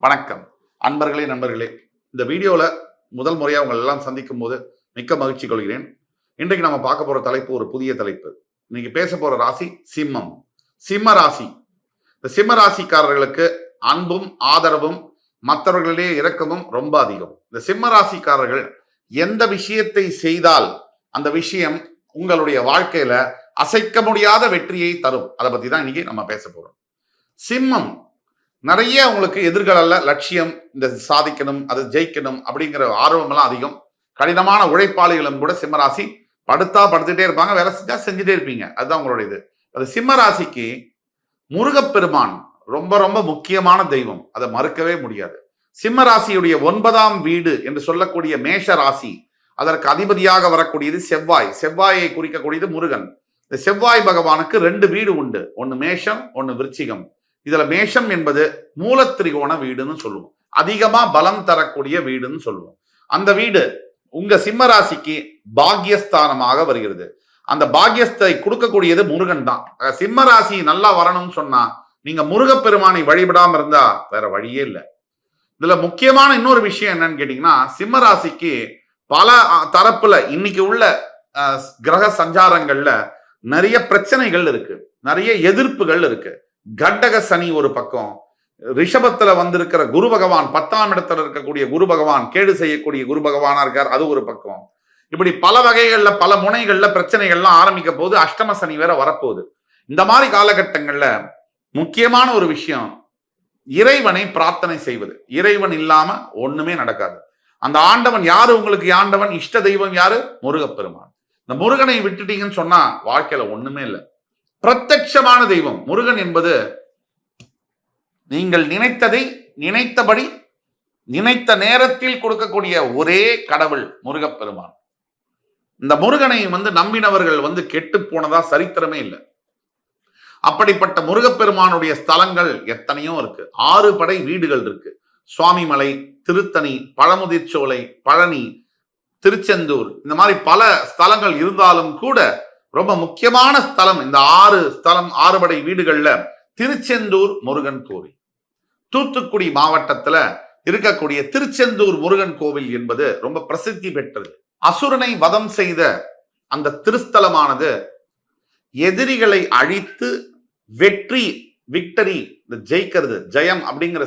வணக்கம் அன்பர்களே நண்பர்களே. இந்த வீடியோவில் முதல் முறையாக உங்கள் எல்லாம் சந்திக்கும் போது மிக்க மகிழ்ச்சி கொள்கிறேன். இன்றைக்கு நம்ம பார்க்க போகிற தலைப்பு ஒரு புதிய தலைப்பு. இன்னைக்கு பேச போகிற ராசி சிம்மம். சிம்ம ராசி. இந்த சிம்ம ராசிக்காரர்களுக்கு அன்பும் ஆதரவும் மற்றவர்களிடையே இரக்கமும் ரொம்ப அதிகம். இந்த சிம்ம ராசிக்காரர்கள் எந்த விஷயத்தை செய்தால் அந்த விஷயம் உங்களுடைய வாழ்க்கையில அசைக்க முடியாத வெற்றியை தரும். அதை பத்தி தான் இன்னைக்கு நம்ம பேச போறோம். சிம்மம் நிறைய உங்களுக்கு எதிர்கால லட்சியம், இந்த சாதிக்கணும், அதை ஜெயிக்கணும் அப்படிங்கிற ஆர்வம் எல்லாம் அதிகம். கடினமான உழைப்பாளிகளும் கூட சிம்மராசி படுத்துட்டே இருப்பாங்க, வேலை செஞ்சா செஞ்சுட்டே இருப்பீங்க. அதுதான் உங்களுடைய இது. அது சிம்மராசிக்கு முருகப்பெருமான் ரொம்ப ரொம்ப முக்கியமான தெய்வம், அதை மறுக்கவே முடியாது. சிம்மராசியுடைய 9ஆம் வீடு என்று சொல்லக்கூடிய மேஷ ராசி, அதற்கு அதிபதியாக வரக்கூடியது செவ்வாய். செவ்வாயை குறிக்கக்கூடியது முருகன். இந்த செவ்வாய் பகவானுக்கு 2 வீடு உண்டு, ஒன்னு மேஷம், ஒன்னு விருச்சிகம். இதுல மேஷம் என்பது மூலத்திரிகோண வீடுன்னு சொல்லுவோம், அதிகமா பலம் தரக்கூடிய வீடுன்னு சொல்லுவோம். அந்த வீடு உங்க சிம்ம ராசிக்கு பாக்யஸ்தானமாக வருகிறது. அந்த பாக்யஸ்தை கொடுக்கக்கூடியது முருகன் தான். சிம்ம ராசி நல்லா வரணும்னு சொன்னா நீங்க முருகப்பெருமானை வழிபடாம இருந்தா வேற வழியே இல்லை. இதுல முக்கியமான இன்னொரு விஷயம் என்னன்னு கேட்டீங்கன்னா, சிம்ம ராசிக்கு பல தரப்புல இன்னைக்கு உள்ள கிரக சஞ்சாரங்கள்ல நிறைய பிரச்சனைகள் இருக்கு, நிறைய எதிர்ப்புகள் இருக்கு. கண்டக சனி ஒரு பக்கம், ரிஷபத்துல வந்திருக்கிற குரு பகவான், 10ஆம் இடத்துல இருக்கக்கூடிய குரு பகவான் கேடு செய்யக்கூடிய குரு பகவானா இருக்கார், அது ஒரு பக்கம். இப்படி பல வகைகள்ல பல முனைகள்ல பிரச்சனைகள்லாம் ஆரம்பிக்க போது, அஷ்டம சனி வேற வரப்போகுது. இந்த மாதிரி காலகட்டங்கள்ல முக்கியமான ஒரு விஷயம் இறைவனை பிரார்த்தனை செய்வது. இறைவன் இல்லாம ஒண்ணுமே நடக்காது. அந்த ஆண்டவன் யாரு? உங்களுக்கு ஆண்டவன் இஷ்ட தெய்வம் யாரு? முருகப்பெருமான். இந்த முருகனை விட்டுட்டீங்கன்னு சொன்னா வாழ்க்கையில ஒண்ணுமே இல்லை. பிரத்யட்சமான தெய்வம் முருகன் என்பது நீங்கள் நினைத்ததை நினைத்தபடி நினைத்த நேரத்தில் கொடுக்கக்கூடிய ஒரே கடவுள் முருகப்பெருமான். இந்த முருகனை நம்பினவர்கள் கெட்டு போனதா சரித்திரமே இல்லை. அப்படிப்பட்ட முருகப்பெருமானுடைய ஸ்தலங்கள் எத்தனையோ இருக்கு. 6 படை வீடுகள் இருக்கு. சுவாமிமலை, திருத்தணி, பழமுதிர்ச்சோலை, பழனி, திருச்செந்தூர், இந்த மாதிரி பல ஸ்தலங்கள் இருந்தாலும் கூட ரொம்ப முக்கியமான ஸ்தலம் இந்த 6 படை வீடுகள்ல திருச்செந்தூர் முருகன் கோவில். தூத்துக்குடி மாவட்டத்துல இருக்கக்கூடிய திருச்செந்தூர் முருகன் கோவில் என்பது ரொம்ப பிரசித்தி பெற்றது. அசுரனை வதம் செய்த அந்த திருஸ்தலமானது எதிரிகளை அழித்து வெற்றி, விக்டரி, ஜெயிக்கிறது, ஜெயம் அப்படிங்கிற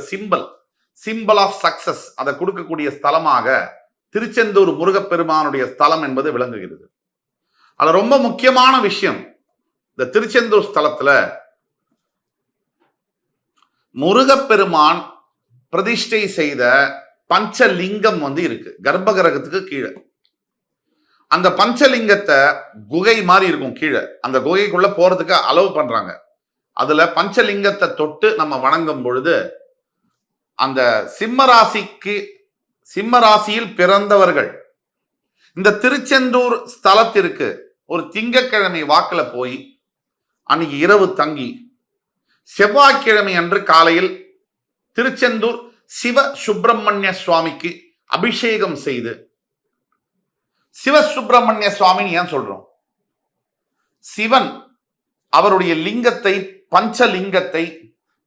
சிம்பிள் ஆஃப் சக்சஸ் அதை கொடுக்கக்கூடிய ஸ்தலமாக திருச்செந்தூர் முருகப்பெருமானுடைய ஸ்தலம் என்பது விளங்குகிறது. அது ரொம்ப முக்கியமான விஷயம். இந்த திருச்செந்தூர் ஸ்தலத்துல முருகப்பெருமான் பிரதிஷ்டை செய்த பஞ்சலிங்கம் இருக்கு கர்ப்பகிரகத்துக்கு கீழே. அந்த பஞ்சலிங்கத்தை குகை மாதிரி இருக்கும் கீழே, அந்த குகைக்குள்ள போறதுக்கு அலோவ் பண்றாங்க. அதுல பஞ்சலிங்கத்தை தொட்டு நம்ம வணங்கும் பொழுது அந்த சிம்ம ராசியில் பிறந்தவர்கள் இந்த திருச்செந்தூர் ஸ்தலத்திற்கு ஒரு திங்கட்கிழமை வாக்குல போய் அன்னைக்கு இரவு தங்கி செவ்வாய்க்கிழமை அன்று காலையில் திருச்செந்தூர் சிவ சுப்பிரமணிய சுவாமிக்கு அபிஷேகம் செய்து, சிவ சுப்பிரமணிய சுவாமின்னு ஏன் சொல்றோம்? சிவன் அவருடைய லிங்கத்தை, பஞ்சலிங்கத்தை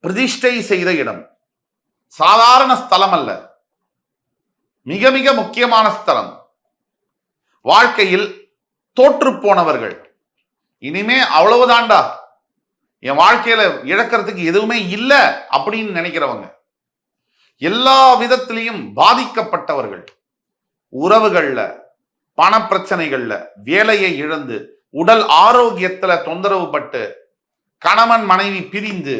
பிரதிஷ்டை செய்த இடம். சாதாரண ஸ்தலம் அல்ல, மிக மிக முக்கியமான ஸ்தலம். வாழ்க்கையில் தோற்று போனவர்கள், இனிமே அவ்வளவுதான்டா, என் வாழ்க்கையில இழக்கிறதுக்கு எதுவுமே இல்லை அப்படின்னு நினைக்கிறவங்க, எல்லா விதத்திலையும் பாதிக்கப்பட்டவர்கள், உறவுகள்ல, பண பிரச்சனைகள்ல, வேலையை இழந்து, உடல் ஆரோக்கியத்துல தொந்தரவு பட்டு, கணவன் மனைவி பிரிந்து,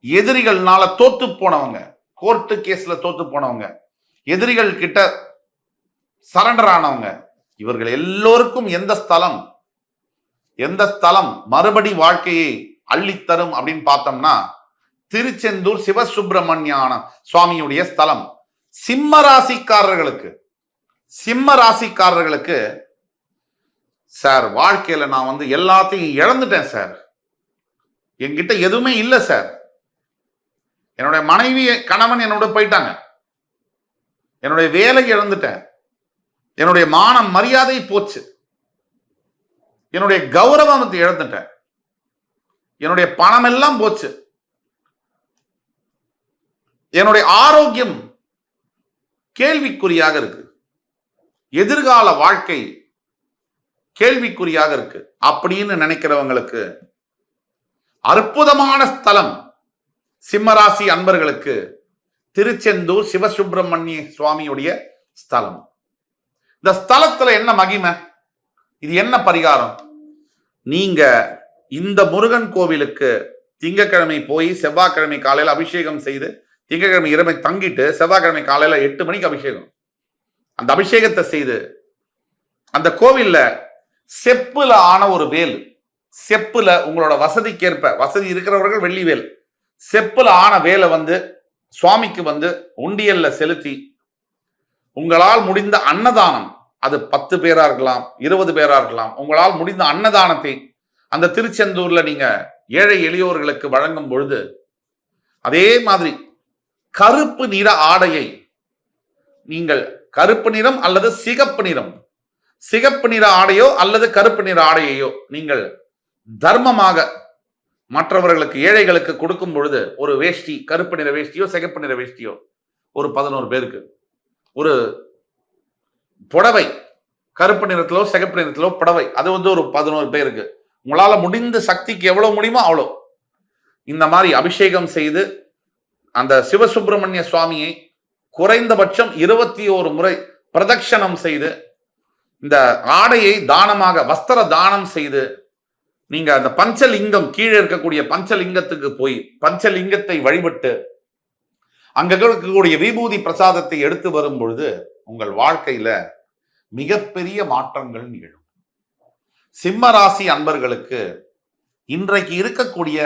எதிரிகள்னால தோத்து போனவங்க, கோர்ட்டு கேஸ்ல தோத்து போனவங்க, எதிரிகள் கிட்ட சரண்டர் ஆனவங்க, இவர்கள் எல்லோருக்கும் எந்த ஸ்தலம் மறுபடி வாழ்க்கையை அள்ளித்தரும் அப்படின்னு பார்த்தோம்னா திருச்செந்தூர் சிவசுப்பிரமணியான சுவாமியுடைய ஸ்தலம். சிம்ம ராசிக்காரர்களுக்கு சார், வாழ்க்கையில நான் எல்லாத்தையும் இழந்துட்டேன் சார், என்கிட்ட எதுவுமே இல்லை சார், என்னுடைய மனைவி கணவன் என்னோட போயிட்டாங்க, என்னுடைய வேலை இழந்துட்டேன், என்னுடைய மானம் மரியாதை போச்சு, என்னுடைய கௌரவத்தை இழந்துட்டேன், என்னுடைய பணம் எல்லாம் போச்சு, என்னுடைய ஆரோக்கியம் கேள்விக்குறியாக இருக்கு, எதிர்கால வாழ்க்கை கேள்விக்குறியாக இருக்கு அப்படின்னு நினைக்கிறவங்களுக்கு அற்புதமான ஸ்தலம் சிம்மராசி அன்பர்களுக்கு திருச்செந்தூர் சிவசுப்பிரமணிய சுவாமியுடைய ஸ்தலம். இந்த ஸ்தலத்துல என்ன மகிமை, இது என்ன பரிகாரம்? நீங்க இந்த முருகன் கோவிலுக்கு திங்கக்கிழமை போய் செவ்வாய்க்கிழமை காலையில அபிஷேகம் செய்து திங்கக்கிழமை இரவை தங்கிட்டு செவ்வாய்க்கிழமை காலையில 8 மணிக்கு அபிஷேகம், அந்த அபிஷேகத்தை செய்து அந்த கோவில்ல செப்புல ஆன ஒரு வேல், செப்புல உங்களோட வசதிக்கேற்ப, வசதி இருக்கிறவர்கள் வெள்ளி வேல், செப்புல ஆன வேலை சுவாமிக்கு உண்டியல்ல செலுத்தி உங்களால் முடிந்த அன்னதானம், அது 10 பேரா இருக்கலாம், 20 பேரா இருக்கலாம், உங்களால் முடிந்த அன்னதானத்தை அந்த திருச்செந்தூர்ல நீங்க ஏழை எளியோர்களுக்கு வழங்கும் பொழுது, அதே மாதிரி கருப்பு நிற ஆடையை நீங்கள், கருப்பு நிறம் அல்லது சிகப்பு நிறம், சிகப்பு நிற ஆடையோ அல்லது கருப்பு நிற ஆடையையோ நீங்கள் தர்மமாக மற்றவர்களுக்கு ஏழைகளுக்கு கொடுக்கும் பொழுது, ஒரு வேஷ்டி, கருப்பு நிற வேஷ்டியோ சிகப்பு நிற வேஷ்டியோ ஒரு 11 பேருக்கு, ஒரு புடவை கருப்பு நிறத்திலோ சிகப்பு நிறத்திலோ புடவை, அது ஒரு 11 பேருக்கு, உங்களால முடிந்த சக்திக்கு எவ்வளவு முடியுமோ அவ்வளோ இந்த மாதிரி அபிஷேகம் செய்து அந்த சிவசுப்பிரமணிய சுவாமியை குறைந்தபட்சம் 21 முறை பிரதட்சணம் செய்து இந்த ஆடையை தானமாக வஸ்திர தானம் செய்து நீங்க அந்த பஞ்சலிங்கம் கீழே இருக்கக்கூடிய பஞ்சலிங்கத்துக்கு போய் பஞ்சலிங்கத்தை வழிபட்டு அங்க இருக்கக்கூடிய விபூதி பிரசாதத்தை எடுத்து வரும் பொழுது உங்கள் வாழ்க்கையில மிகப்பெரிய மாற்றங்கள் நிகழும். சிம்ம ராசி அன்பர்களுக்கு இன்றைக்கு இருக்கக்கூடிய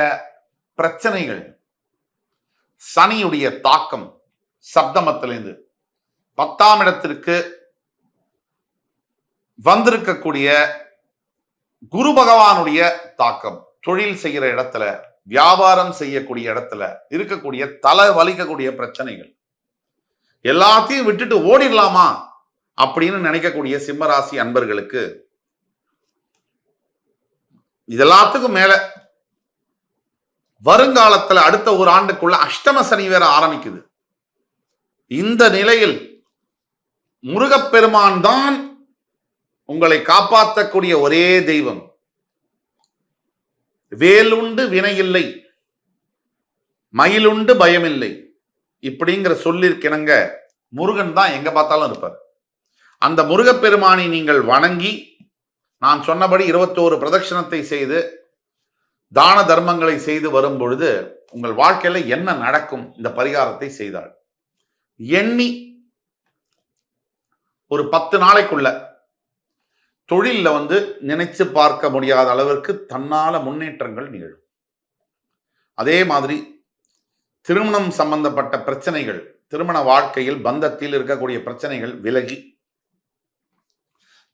பிரச்சனைகள், சனியுடைய தாக்கம், சப்தமத்திலிருந்து 10ஆம் இடத்திற்கு வந்திருக்கக்கூடிய குரு பகவானுடைய தாக்கம், தொழில் செய்கிற இடத்துல, வியாபாரம் செய்யக்கூடிய இடத்துல இருக்கக்கூடிய தலை வலிக்கக்கூடிய பிரச்சனைகள் எல்லாத்தையும் விட்டுட்டு ஓடிடலாமா அப்படின்னு நினைக்கக்கூடிய சிம்மராசி அன்பர்களுக்கு இதெல்லாத்துக்கும் மேல வருங்காலத்துல அடுத்த ஒரு ஆண்டுக்குள்ள அஷ்டம சனி வேற ஆரம்பிக்குது. இந்த நிலையில் முருகப்பெருமான் தான் உங்களை காப்பாற்றக்கூடிய ஒரே தெய்வம். வேலுண்டு வினையில்லை, மயிலுண்டு பயமில்லை இப்படிங்கிற சொல்லிருக்கிணங்க முருகன் தான் எங்க பார்த்தாலும் இருப்பார். அந்த முருகப்பெருமானை நீங்கள் வணங்கி நான் சொன்னபடி 21 பிரதட்சணத்தை செய்து தான தர்மங்களை செய்து வரும் பொழுது உங்கள் வாழ்க்கையில என்ன நடக்கும்? இந்த பரிகாரத்தை செய்தால் எண்ணி ஒரு 10 நாளைக்குள்ள தொழில நினைச்சு பார்க்க முடியாத அளவிற்கு தன்னால முன்னேற்றங்கள் நிகழும். அதே மாதிரி திருமணம் சம்பந்தப்பட்ட பிரச்சனைகள், திருமண வாழ்க்கையில் பந்தத்தில் இருக்கக்கூடிய பிரச்சனைகள் விலகி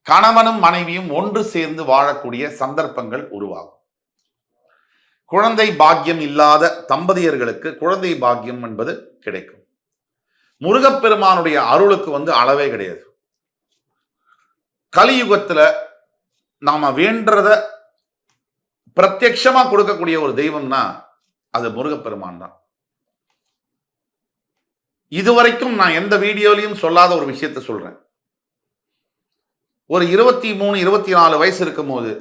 கணவனும் மனைவியும் ஒன்று சேர்ந்து வாழக்கூடிய சந்தர்ப்பங்கள் உருவாகும். குழந்தை பாக்கியம் இல்லாத தம்பதியர்களுக்கு குழந்தை பாக்கியம் என்பது கிடைக்கும். முருகப்பெருமானுடைய அருளுக்கு அளவே கிடையாது. கலியுகத்துல நாம வேண்டத பிரத்யட்சமா கொடுக்கக்கூடிய ஒரு தெய்வம்னா அது முருகப்பெருமான் தான். இதுவரைக்கும் நான் எந்த வீடியோலையும் சொல்லாத ஒரு விஷயத்தை சொல்றேன். ஒரு 23-24 வயசு இருக்கும் போது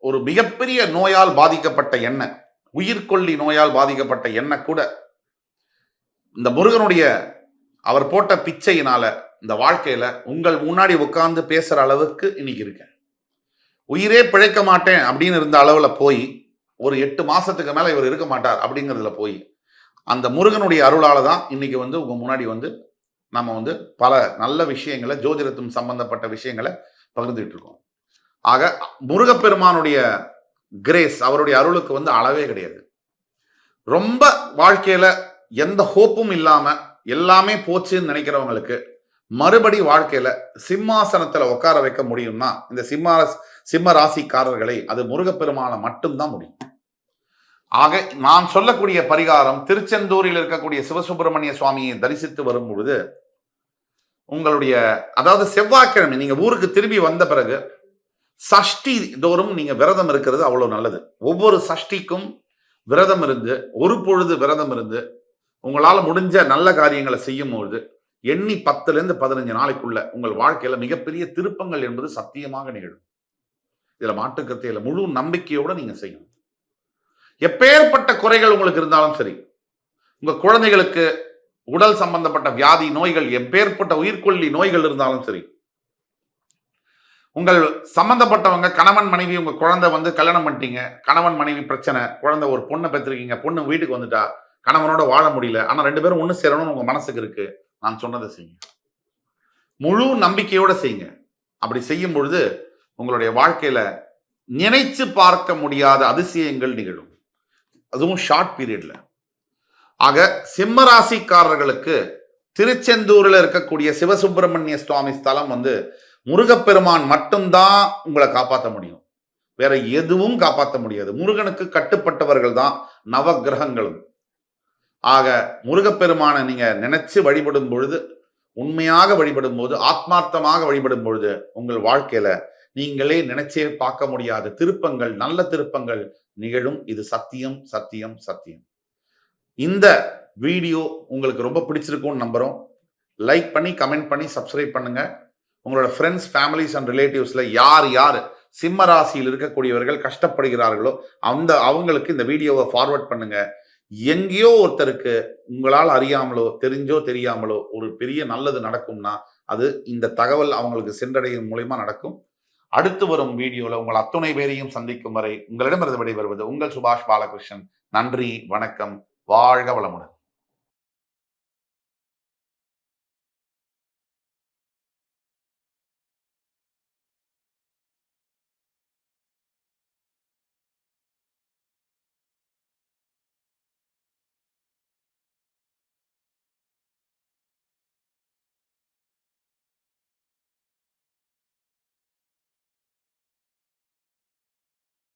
ஒரு மிகப்பெரிய நோயால் பாதிக்கப்பட்ட எண்ணெய், உயிர்கொல்லி நோயால் பாதிக்கப்பட்ட எண்ணெய் கூட இந்த முருகனுடைய அவர் போட்ட பிச்சையினால இந்த வாழ்க்கையில உங்கள் முன்னாடி உட்கார்ந்து பேசுற அளவுக்கு இன்னைக்கு இருக்கேன். உயிரே பிழைக்க மாட்டேன் அப்படின்னு இருந்த அளவுல போய் ஒரு 8 மாசத்துக்கு மேல இவர் இருக்க மாட்டார் அப்படிங்கிறதுல போய் அந்த முருகனுடைய அருளால தான் இன்னைக்கு உங்க முன்னாடி நம்ம பல நல்ல விஷயங்களை, ஜோதிடத்தும் சம்பந்தப்பட்ட விஷயங்களை பகிர்ந்துட்டு இருக்கோம். ஆக முருகப்பெருமானுடைய கிரேஸ், அவருடைய அருளுக்கு அளவே கிடையாது. ரொம்ப வாழ்க்கையில எந்த ஹோப்பும் இல்லாம எல்லாமே போச்சுன்னு நினைக்கிறவங்களுக்கு மறுபடி வாழ்க்கையில சிம்மாசனத்துல உட்கார வைக்க முடியும்னா இந்த சிம்ம ராசிக்காரர்களை அது முருகப்பெருமான மட்டும்தான் முடியும். ஆக நான் சொல்லக்கூடிய பரிகாரம், திருச்செந்தூரில் இருக்கக்கூடிய சிவசுப்பிரமணிய சுவாமியை தரிசித்து வரும் பொழுது உங்களுடைய, அதாவது செவ்வாய்க்கிழமை நீங்க ஊருக்கு திரும்பி வந்த பிறகு சஷ்டி தோறும் நீங்க விரதம் இருக்கிறது அவ்வளவு நல்லது. ஒவ்வொரு சஷ்டிக்கும் விரதம் இருந்து, ஒரு பொழுது விரதம் இருந்து உங்களால முடிஞ்ச நல்ல காரியங்களை செய்யும் பொழுது எண்ணி 10லிருந்து 15 நாளைக்குள்ள உங்கள் வாழ்க்கையில மிகப்பெரிய திருப்பங்கள் என்பது சத்தியமாக நிகழும். இதுல மாற்றுக்கருத்தே இல்ல. முழு நம்பிக்கையோட நீங்க செய்யணும். எப்பேற்பட்ட குறைகள் உங்களுக்கு இருந்தாலும் சரி, உங்க குழந்தைகளுக்கு உடல் சம்பந்தப்பட்ட வியாதி நோய்கள், எப்பேற்பட்ட உயிர்கொல்லி நோய்கள் இருந்தாலும் சரி, உங்கள் சம்பந்தப்பட்டவங்க கணவன் மனைவி, உங்க குழந்தை வந்து கல்யாணம் பண்ணிட்டீங்க, கணவன் மனைவி பிரச்சனை, குழந்தை ஒரு பொண்ணை பெற்றிருக்கீங்க, பொண்ணு வீட்டுக்கு வந்துட்டா, கணவனோட வாழ முடியல, ஆனா 2 பேரும் ஒண்ணு சேரணும்னு உங்க மனசுக்கு இருக்கு. நான் சொன்னதை செய்யுங்க. முழு நம்பிக்கையோட செய்யுங்க. அப்படி செய்யும் பொழுது உங்களுடைய வாழ்க்கையில நினைச்சு பார்க்க முடியாத அதிசயங்கள் நிகழும். அதுவும் ஷார்ட் பீரியட்ல. ஆக சிம்ம ராசிக்காரர்களுக்கு திருச்செந்தூரில் இருக்கக்கூடிய சிவசுப்பிரமணிய சுவாமி ஸ்தலம் வந்து முருகப்பெருமான் மட்டும்தான் உங்களை காப்பாற்ற முடியும். வேற எதுவும் காப்பாற்ற முடியாது. முருகனுக்கு கட்டுப்பட்டவர்கள் தான் நவ கிரகங்களும். ஆக முருகப்பெருமானை நீங்க நினைச்சு வழிபடும் பொழுது, உண்மையாக வழிபடும் போது, ஆத்மார்த்தமாக வழிபடும் பொழுது உங்கள் வாழ்க்கையில நீங்களே நினைச்சே பார்க்க முடியாத திருப்பங்கள், நல்ல திருப்பங்கள் நிகழும். இது சத்தியம், சத்தியம், சத்தியம். இந்த வீடியோ உங்களுக்கு ரொம்ப பிடிச்சிருக்கும்னு நம்புறோம். லைக் பண்ணி, கமெண்ட் பண்ணி, சப்ஸ்கிரைப் பண்ணுங்க. உங்களோட ஃப்ரெண்ட்ஸ், ஃபேமிலிஸ் அண்ட் ரிலேட்டிவ்ஸ்ல யார் சிம்ம ராசியில் இருக்கக்கூடியவர்கள் கஷ்டப்படுகிறார்களோ அவங்களுக்கு இந்த வீடியோவை ஃபார்வர்ட் பண்ணுங்க. எங்கேயோ ஒருத்தருக்கு உங்களால் அறியாமலோ தெரிஞ்சோ தெரியாமலோ ஒரு பெரிய நல்லது நடக்கும்னா அது இந்த தகவல் அவங்களுக்கு சென்றடையும் மூலமா நடக்கும். அடுத்து வரும் வீடியோல உங்கள் அத்துணை பேரையும் சந்திக்கும் வரை உங்களிடமிருந்து விடைபெறுவது உங்கள் சுபாஷ் பாலகிருஷ்ணன். நன்றி, வணக்கம், வாழ்க வளமுடன்.